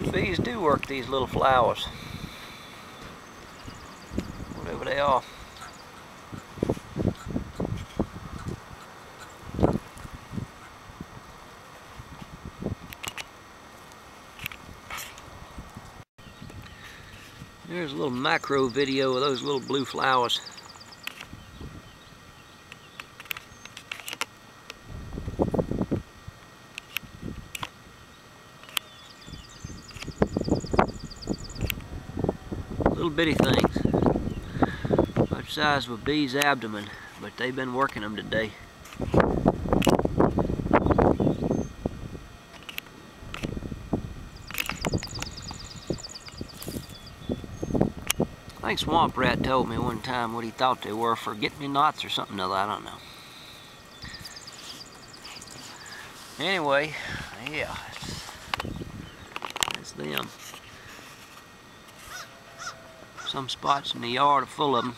Some bees do work these little flowers, whatever they are. There's a little macro video of those little blue flowers. Little bitty things, about the size of a bee's abdomen, but they've been working them today. I think Swamp Rat told me one time what he thought they were, forget-me-nots or something or other, I don't know. Anyway, yeah, that's them. Some spots in the yard are full of them.